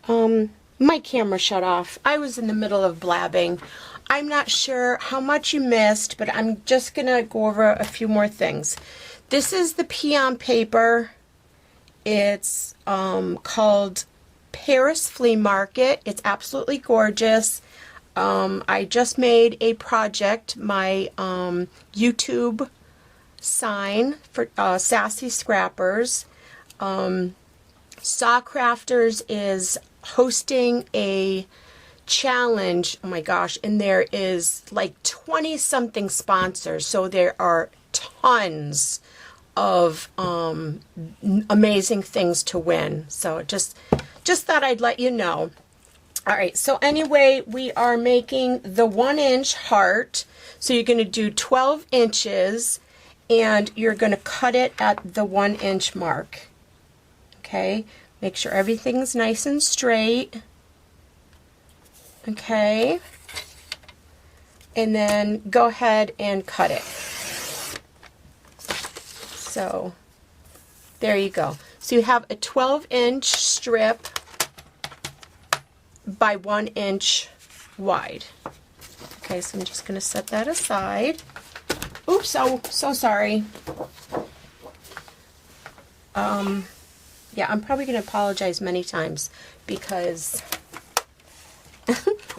My camera shut off. I was in the middle of blabbing. I'm not sure how much you missed, but I'm just gonna go over a few more things. This is the peon paper. It's called Paris Flea Market. It's absolutely gorgeous. I just made a project, my YouTube sign for Sassy Scrappers. Saw Crafters is hosting a challenge. Oh my gosh, and there is like 20 something sponsors, so there are tons of amazing things to win. So just thought I'd let you know. All right, so anyway, we are making the 1-inch heart. So you're going to do 12 inches and you're going to cut it at the 1-inch mark. Okay, make sure everything's nice and straight. Okay, and then go ahead and cut it. So there you go. So you have a 12-inch strip by 1 inch wide. Okay, so I'm just going to set that aside. Oops, so sorry. Yeah, I'm probably going to apologize many times because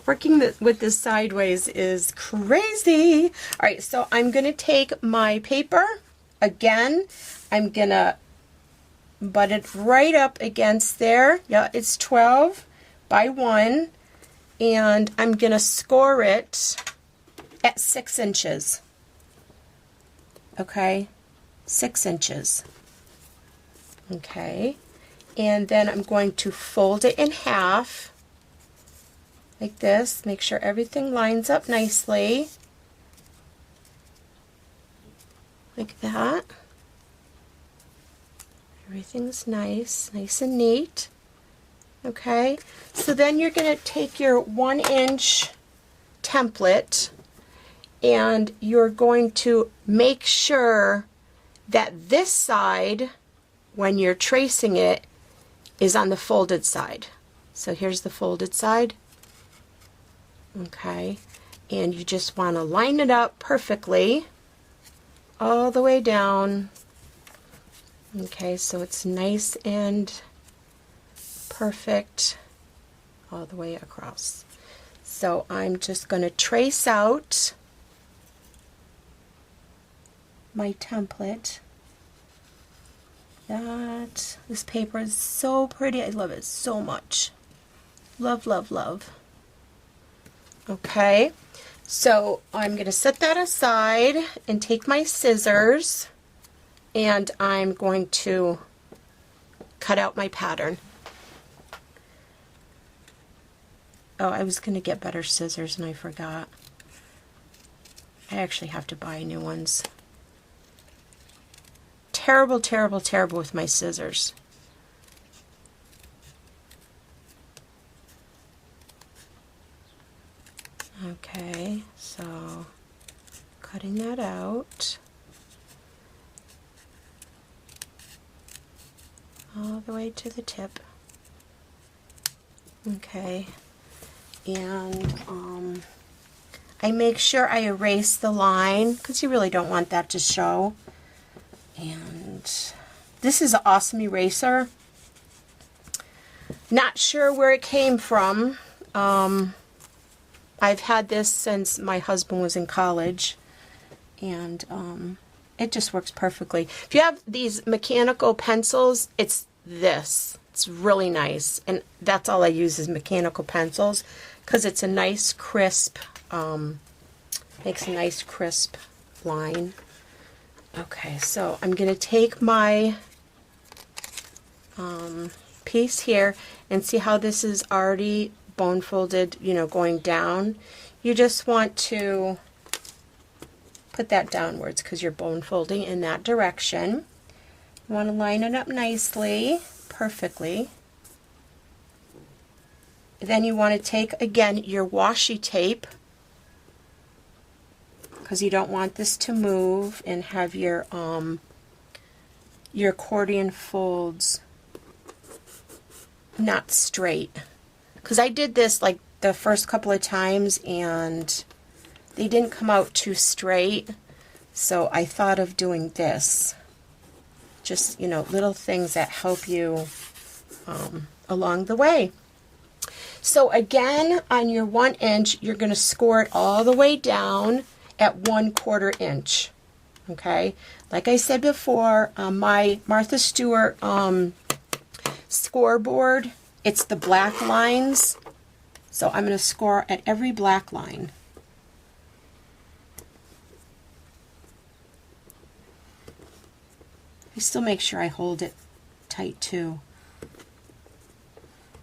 working with this sideways is crazy. All right, so I'm going to take my paper again. I'm going to butt it right up against there. Yeah, it's 12 by 1, and I'm going to score it at 6 inches. Okay, 6 inches. Okay, and then I'm going to fold it in half like this. Make sure everything lines up nicely. Like that. Everything's nice and neat. Okay, so then you're going to take your 1-inch template and you're going to make sure that this side, when you're tracing it, is on the folded side. So here's the folded side. Okay, and you just want to line it up perfectly all the way down. Okay, so it's nice and perfect all the way across. So I'm just going to trace out my template. This paper is so pretty. I love it so much. Love, love, love. Okay, so I'm going to set that aside and take my scissors and I'm going to cut out my pattern. Oh, I was going to get better scissors and I forgot. I actually have to buy new ones. Terrible, terrible, terrible with my scissors. Okay, so cutting that out all the way to the tip. Okay, and I make sure I erase the line because you really don't want that to show. And this is an awesome eraser. Not sure where it came from. I've had this since my husband was in college, and it just works perfectly. If you have these mechanical pencils, it's this. It's really nice, and that's all I use is mechanical pencils because it's a nice crisp, makes a nice crisp line. Okay, so I'm going to take my piece here and see how this is already bone folded, you know, going down. You just want to put that downwards because you're bone folding in that direction. You want to line it up nicely, perfectly. Then you want to take, again, your washi tape because you don't want this to move and have your accordion folds not straight. because I did this like the first couple of times and they didn't come out too straight. So I thought of doing this. Just, you know, little things that help you along the way. So again, on your 1 inch, you're going to score it all the way down at 1/4 inch. Okay, like I said before, my Martha Stewart scoreboard, it's the black lines. So I'm going to score at every black line. I still make sure I hold it tight too.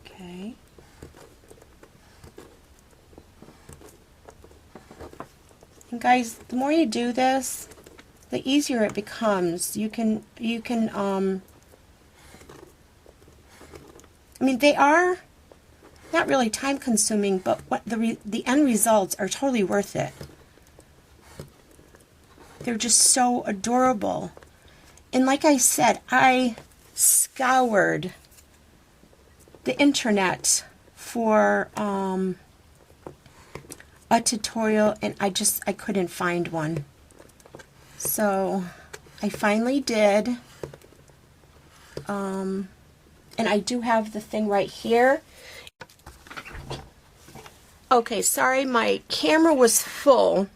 Okay. And guys, the more you do this, the easier it becomes. You can I mean, they are not really time consuming, but what the end results are totally worth it. They're just so adorable. And like I said, I scoured the internet for a tutorial, and I couldn't find one. So I finally did. And I do have the thing right here. Okay, sorry, my camera was full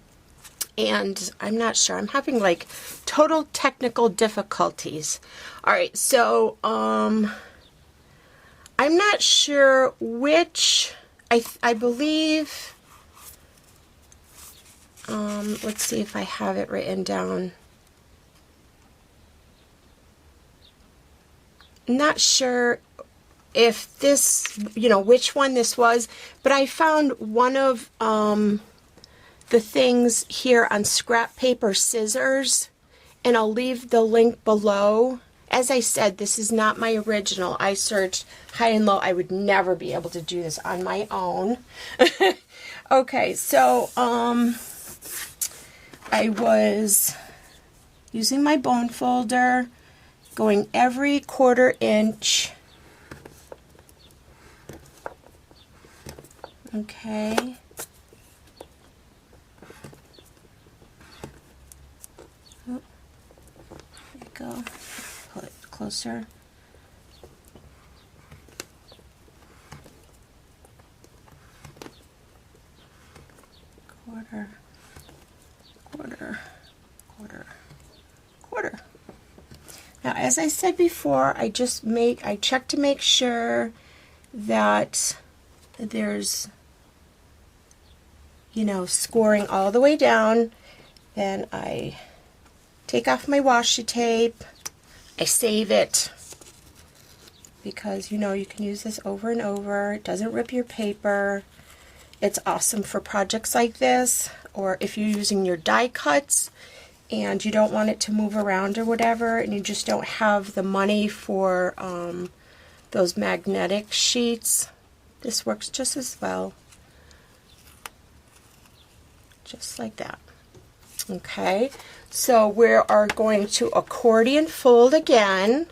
and I'm not sure. I'm having like total technical difficulties. All right, so I'm not sure which, I believe, let's see if I have it written down. Not sure if this, you know, which one this was, but I found one of the things here on scrap paper scissors, and I'll leave the link below. As I said, this is not my original. I searched high and low. I would never be able to do this on my own. Okay, so I was using my bone folder, going every 1/4 inch. Okay. Oh, there you go. Pull it closer. Quarter. Now, as I said before, I check to make sure that there's, you know, scoring all the way down. Then I take off my washi tape. I save it because, you know, you can use this over and over. It doesn't rip your paper. It's awesome for projects like this, or if you're using your die cuts and you don't want it to move around or whatever, and you just don't have the money for those magnetic sheets. This works just as well. Just like that. Okay, so we are going to accordion fold again.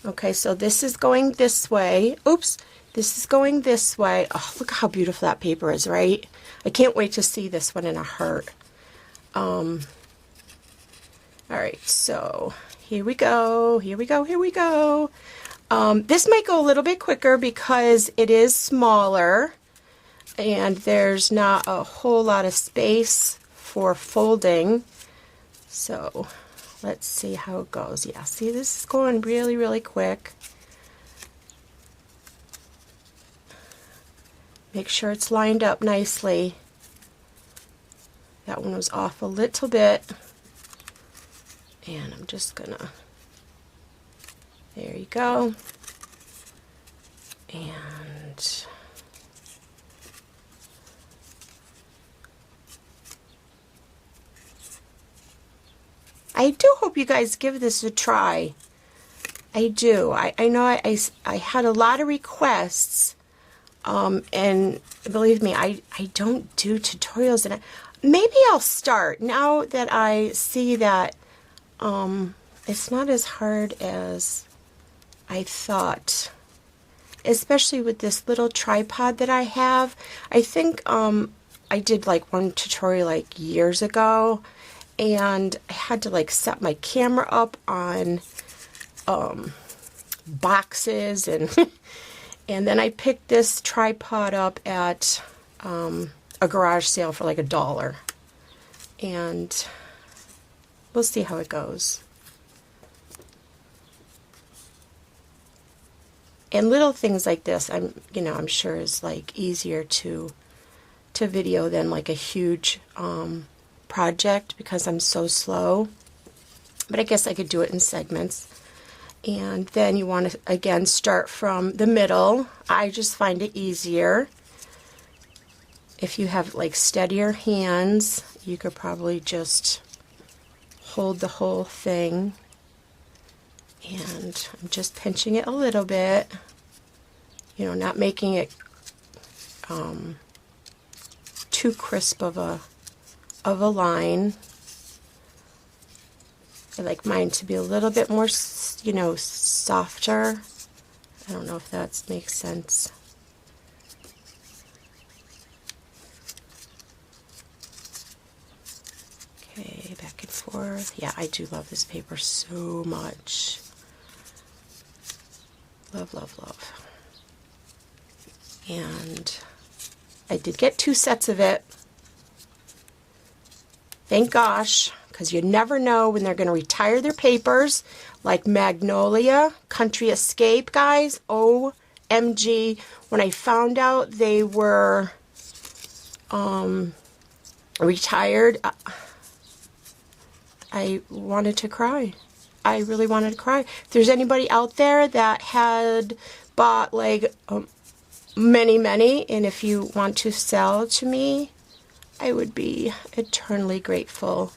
Okay, so this is going this way. Oops, this is going this way. Oh, look how beautiful that paper is, right? I can't wait to see this one in a heart. All right, so here we go, here we go, here we go. This might go a little bit quicker because it is smaller and there's not a whole lot of space for folding. So let's see how it goes. Yeah, see, this is going really, really quick. Make sure it's lined up nicely. That one was off a little bit. And I'm just gonna, there you go. And I do hope you guys give this a try. I do. I know I had a lot of requests, and believe me, I don't do tutorials, and maybe I'll start now that I see that it's not as hard as I thought. especially with this little tripod that I have. I think I did like one tutorial like years ago, and I had to like set my camera up on boxes, and and then I picked this tripod up at a garage sale for like $1, and we'll see how it goes. And little things like this, I'm sure is like easier to video than like a huge project, because I'm so slow. But I guess I could do it in segments. And then you want to again start from the middle. I just find it easier. If you have like steadier hands, you could probably just hold the whole thing. And I'm just pinching it a little bit, not making it too crisp of a line. I like mine to be a little bit more, softer. I don't know if that makes sense. Okay, back and forth. Yeah, I do love this paper so much. Love, love, love. And I did get 2 sets of it. Thank gosh, because you never know when they're going to retire their papers, like Magnolia, Country Escape, guys. OMG. When I found out they were retired, I wanted to cry. I really wanted to cry. If there's anybody out there that had bought like many, and if you want to sell to me, I would be eternally grateful.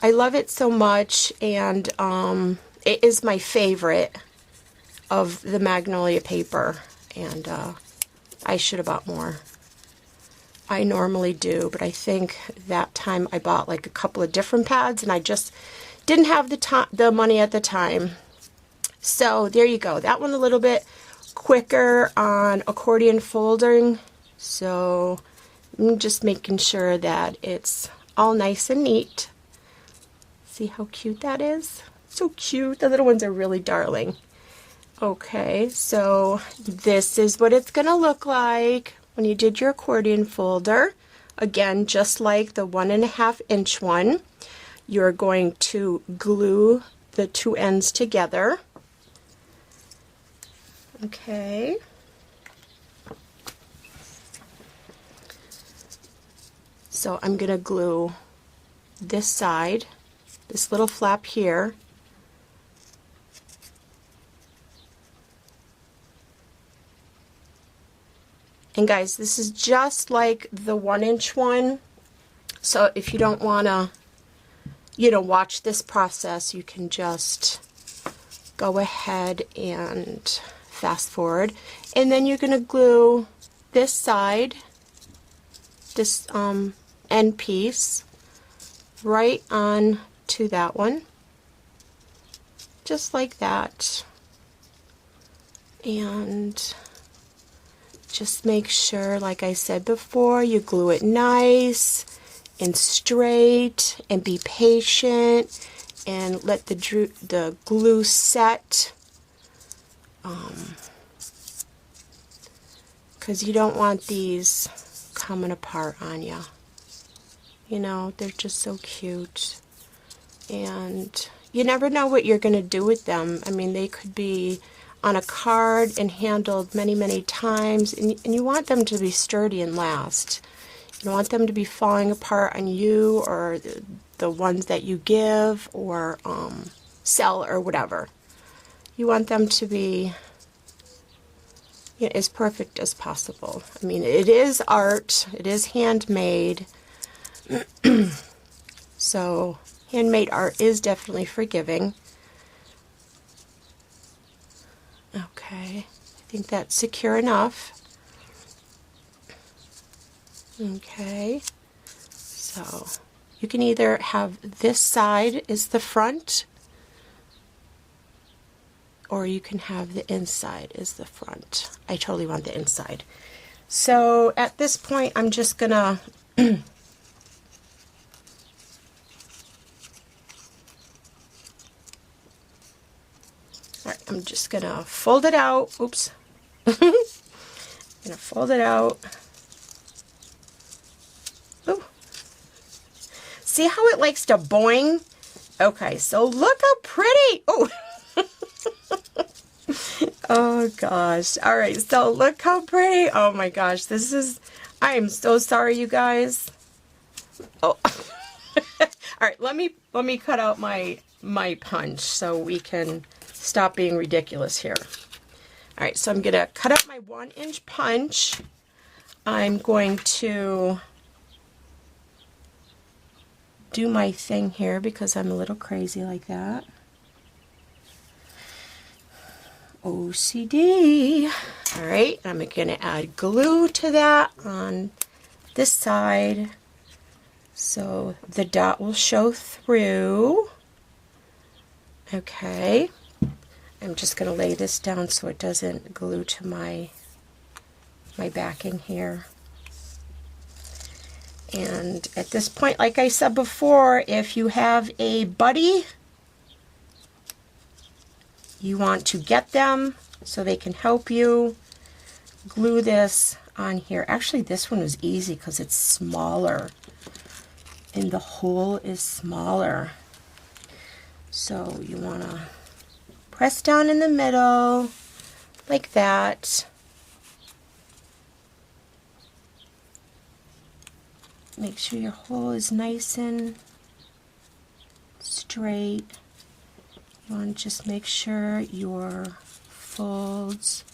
I love it so much, and it is my favorite of the Magnolia paper, and I should have bought more. I normally do, but I think that time I bought like a couple of different pads, and I just didn't have the money at the time. So there you go. That one a little bit quicker on accordion folding. So I'm just making sure that it's all nice and neat. See how cute that is? So cute. The little ones are really darling. Okay, so this is what it's going to look like when you did your accordion folder. Again, just like the 1.5 inch one, you're going to glue the 2 ends together. Okay. So I'm going to glue this side, this little flap here, and guys, this is just like the 1 inch one, so if you don't want to watch this process, you can just go ahead and fast forward. And then you're going to glue this side, this end piece, right on to that one, just like that. And just make sure, like I said before, you glue it nice and straight, and be patient, and let the glue set, because you don't want these coming apart on you. They're just so cute, and you never know what you're going to do with them. I mean, they could be on a card and handled many times, and you want them to be sturdy and last. You don't want them to be falling apart on you or the ones that you give or sell or whatever. You want them to be as perfect as possible. I mean, it is art, it is handmade, so handmade art is definitely forgiving. Okay, I think that's secure enough. Okay, so you can either have this side is the front or you can have the inside as the front. I totally want the inside. So at this point, I'm just gonna Alright, I'm just gonna fold it out. Oops. I'm gonna fold it out. Ooh. See how it likes to boing? Okay, so look how pretty. Oh. Oh gosh. Alright, so look how pretty. Oh my gosh, this is, I am so sorry, you guys. Oh. Alright, let me cut out my punch so we can stop being ridiculous here. Alright, so I'm going to cut up my 1-inch punch. I'm going to do my thing here because I'm a little crazy like that. OCD. Alright, I'm going to add glue to that on this side so the dot will show through. Okay. I'm just going to lay this down so it doesn't glue to my backing here. And at this point, like I said before, if you have a buddy, you want to get them so they can help you glue this on here. Actually, this one was easy because it's smaller and the hole is smaller. So you want to press down in the middle like that. Make sure your hole is nice and straight. You want to just make sure your folds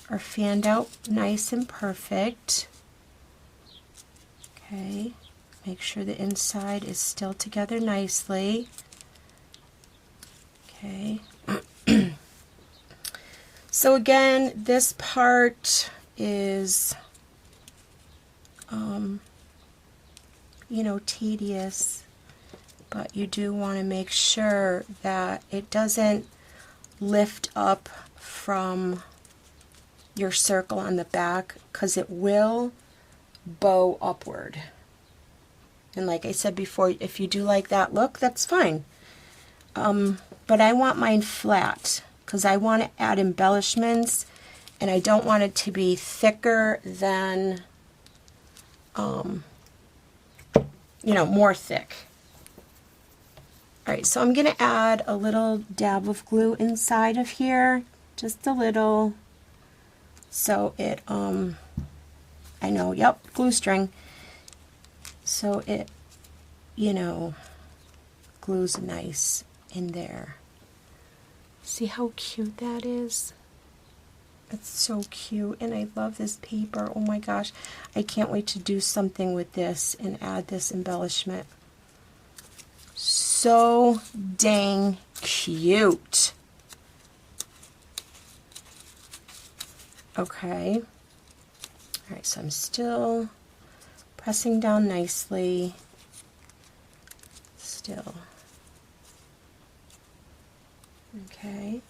are fanned out nice and perfect. Okay, make sure the inside is still together nicely. Okay. So again, this part is, you know, tedious, but you do want to make sure that it doesn't lift up from your circle on the back, because it will bow upward. And like I said before, if you do like that look, that's fine. But I want mine flat because I want to add embellishments and I don't want it to be thicker than, you know, more thick. Alright, so I'm going to add a little dab of glue inside of here, just a little, so it, I know, yep, glue string, so it, you know, glues nice in there. See how cute that is? It's so cute, and I love this paper. Oh my gosh, I can't wait to do something with this and add this embellishment. So dang cute. Okay. Alright, so I'm still pressing down nicely. Still. Okay.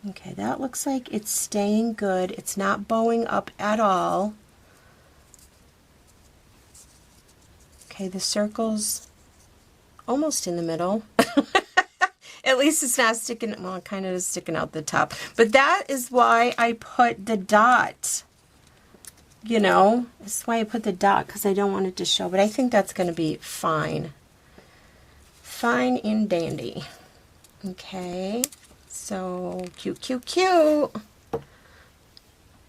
Okay, that looks like it's staying good. It's not bowing up at all. Okay, the circle's almost in the middle. At least it's not sticking, well, it kind of is sticking out the top. But that is why I put the dot. You know, that's why I put the dot, because I don't want it to show. But I think that's going to be fine. Fine and dandy. Okay. So cute, cute, cute.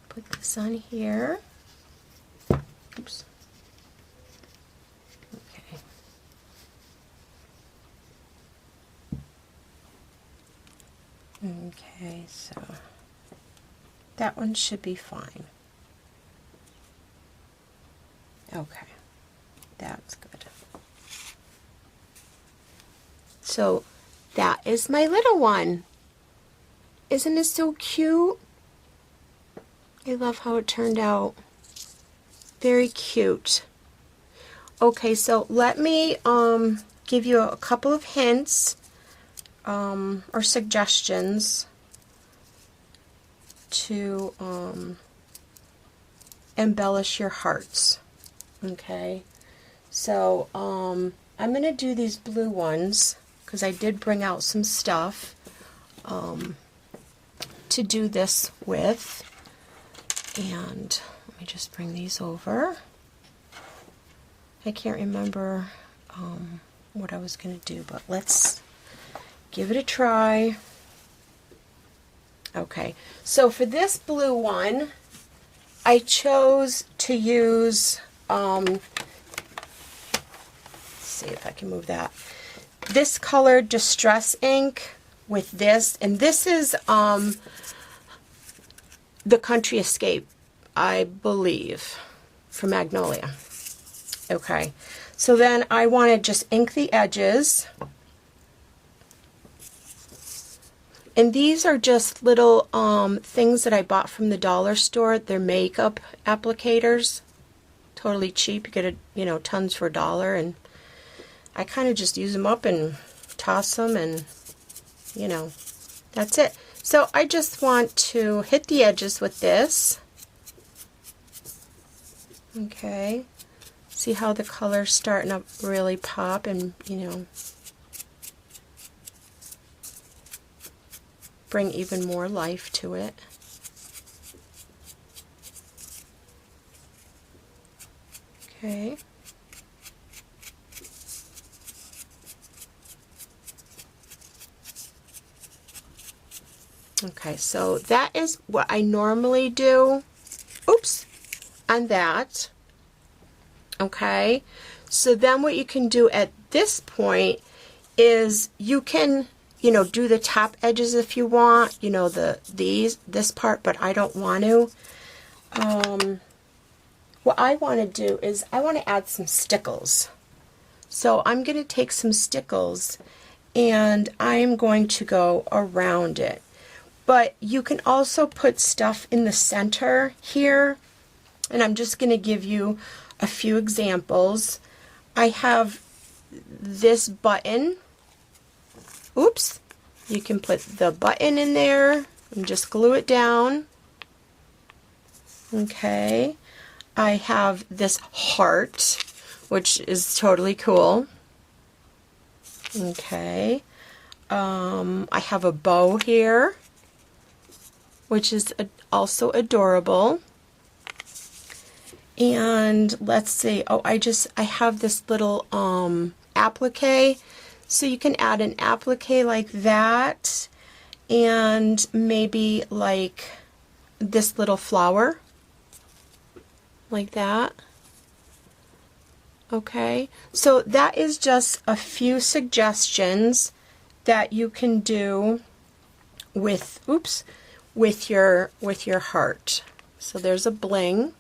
Put this on here. Oops. Okay. Okay, so that one should be fine. Okay, that's good. So that is my little one. Isn't it so cute? I love how it turned out. Very cute. Okay, so let me give you a couple of hints or suggestions to embellish your hearts. Okay, so I'm going to do these blue ones because I did bring out some stuff to do this with. And let me just bring these over. I can't remember what I was going to do, but let's give it a try. Okay, so for this blue one, I chose to use, let's see if I can move that, this color Distress ink with this, and this is the Country Escape, I believe, for Magnolia. Okay, so then I want to just ink the edges. And these are just little things that I bought from the dollar store. They're makeup applicators. Totally cheap. You get tons for $1. And I kind of just use them up and toss them, and that's it. So I just want to hit the edges with this. Okay. See how the color's starting to really pop and, bring even more life to it. Okay. Okay, so that is what I normally do. Oops, on that. Okay, so then what you can do at this point is you can, do the top edges if you want, this part, but I don't want to. What I want to do is I want to add some stickles. So I'm going to take some stickles and I'm going to go around it. But you can also put stuff in the center here, and I'm just going to give you a few examples. I have this button. Oops. You can put the button in there and just glue it down. Okay. I have this heart, which is totally cool. Okay. I have a bow here, which is also adorable. And let's see, I have this little applique, so you can add an applique like that, and maybe like this little flower, like that. Okay, so that is just a few suggestions that you can do with, with your heart. So there's a bling.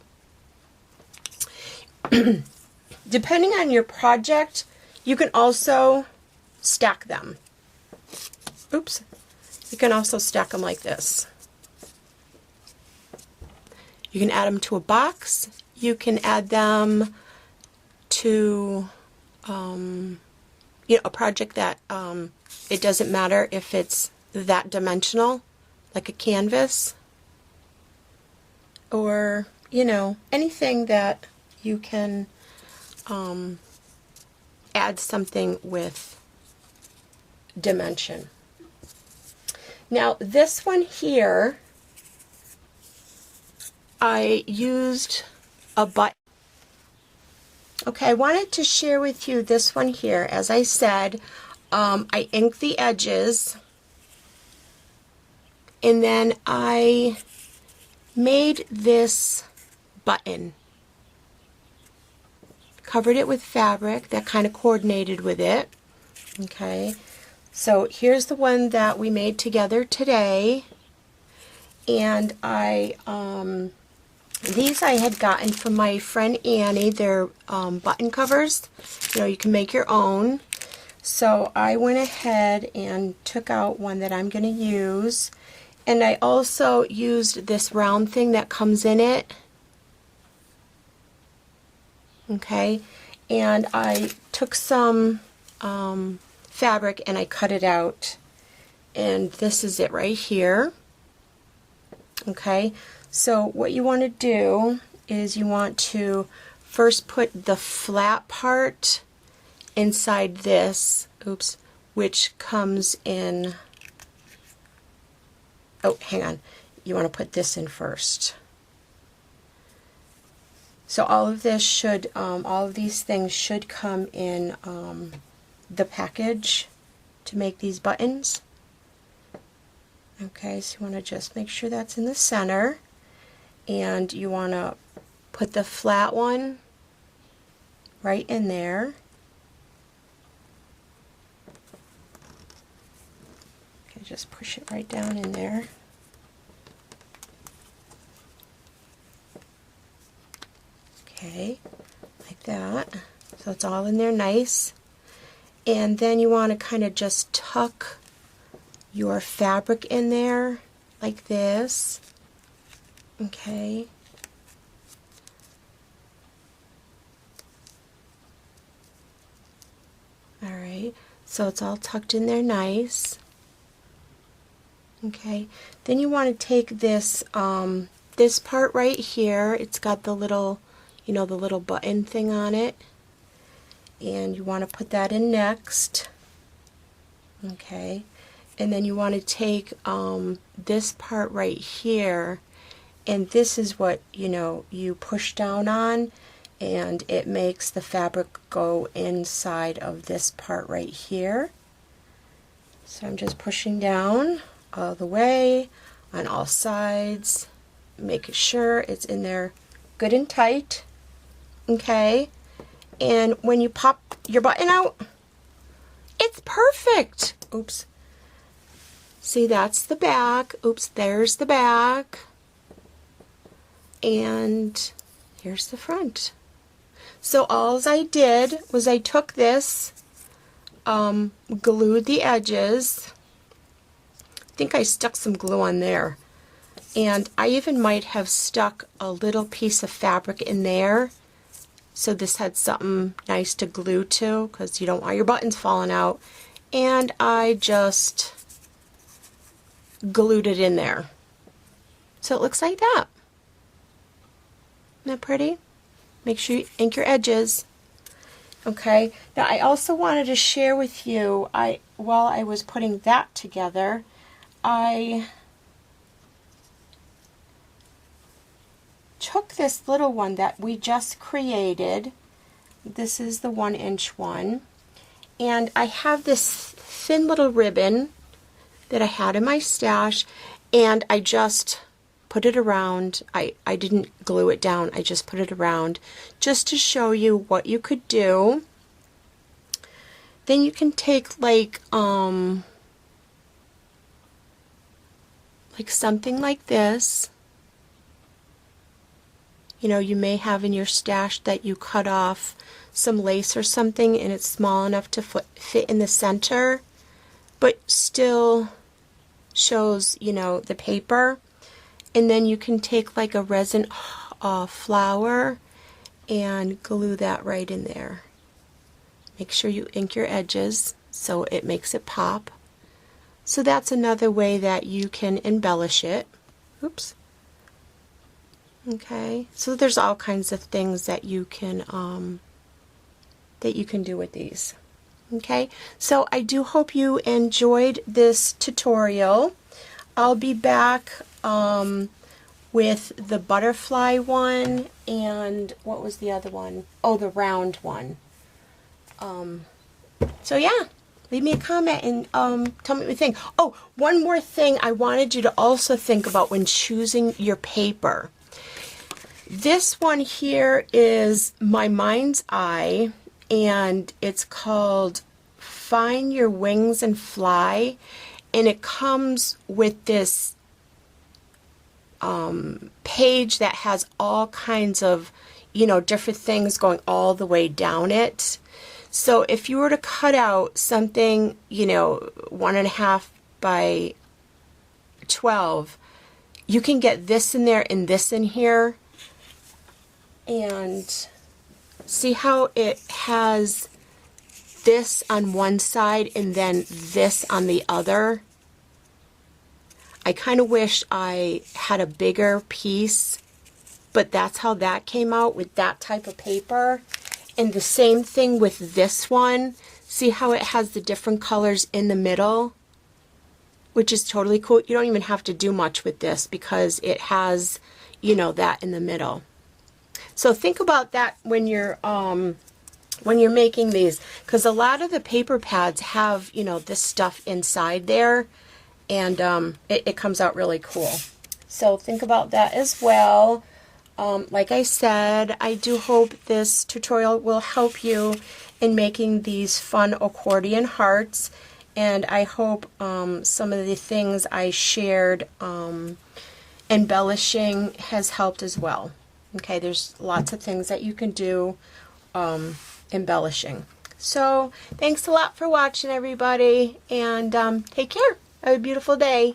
Depending on your project, you can also stack them. Oops. You can also stack them like this. You can add them to a box. You can add them to a project that it doesn't matter if it's that dimensional, like a canvas, or anything that you can add something with dimension. Now this one here, I used a button. Okay, I wanted to share with you this one here. As I said, I inked the edges, and then I made this button. Covered it with fabric that kind of coordinated with it. Okay, so here's the one that we made together today, and these I had gotten from my friend Annie. They're button covers. You can make your own. So I went ahead and took out one that I'm going to use, and I also used this round thing that comes in it. Okay, and I took some fabric and I cut it out, and this is it right here. Okay, so what you want to do is you want to first put the flat part inside this, oops, which comes in, oh, hang on, you want to put this in first. So all of this should, all of these things should come in the package to make these buttons. Okay, so you want to just make sure that's in the center, and you want to put the flat one right in there. Okay, just push it right down in there. Okay, like that. So it's all in there nice. And then you want to kind of just tuck your fabric in there like this. Okay. Alright, so it's all tucked in there nice. Okay, then you want to take this this part right here. It's got the little, you know, the little button thing on it, and you want to put that in next. Okay, and then you want to take this part right here, and this is what, you know, you push down on, and it makes the fabric go inside of this part right here. So I'm just pushing down all the way on all sides, making sure it's in there good and tight. Okay, and when you pop your button out, it's perfect. Oops. See, that's the back. Oops, there's the back. And here's the front. So all I did was I took this, glued the edges. I think I stuck some glue on there. And I even might have stuck a little piece of fabric in there, so this had something nice to glue to, because you don't want your buttons falling out. And I just glued it in there. So it looks like that. Isn't that pretty? Make sure you ink your edges. Okay, now I also wanted to share with you, while I was putting that together, I took this little one that we just created. This is the 1-inch one, and I have this thin little ribbon that I had in my stash, and I just put it around. I didn't glue it down, I just put it around just to show you what you could do. Then you can take like something like this. You know, you may have in your stash that you cut off some lace or something and it's small enough to fit in the center, but still shows, you know, the paper. And then you can take like a resin flower and glue that right in there. Make sure you ink your edges so it makes it pop. So that's another way that you can embellish it. Oops. Okay, so there's all kinds of things that you can do with these. Okay, so I do hope you enjoyed this tutorial. I'll be back with the butterfly one, and what was the other one? Oh, the round one. So yeah, leave me a comment and tell me what you think. Oh, one more thing I wanted you to also think about when choosing your paper. This one here is My Mind's Eye, and it's called Find Your Wings and Fly, and it comes with this page that has all kinds of, you know, different things going all the way down it. So if you were to cut out something, you know, 1.5 by 12, you can get this in there and this in here. And See how it has this on one side and then this on the other? I kind of wish I had a bigger piece, but that's how that came out with that type of paper. And the same thing with this one. See how it has the different colors in the middle, which is totally cool. You don't even have to do much with this because it has, you know, that in the middle. So think about that when you're making these, because a lot of the paper pads have, you know, this stuff inside there, and it comes out really cool. So think about that as well. Like I said, I do hope this tutorial will help you in making these fun accordion hearts, and I hope some of the things I shared, embellishing, has helped as well. Okay, there's lots of things that you can do embellishing. So thanks a lot for watching, everybody, and take care. Have a beautiful day.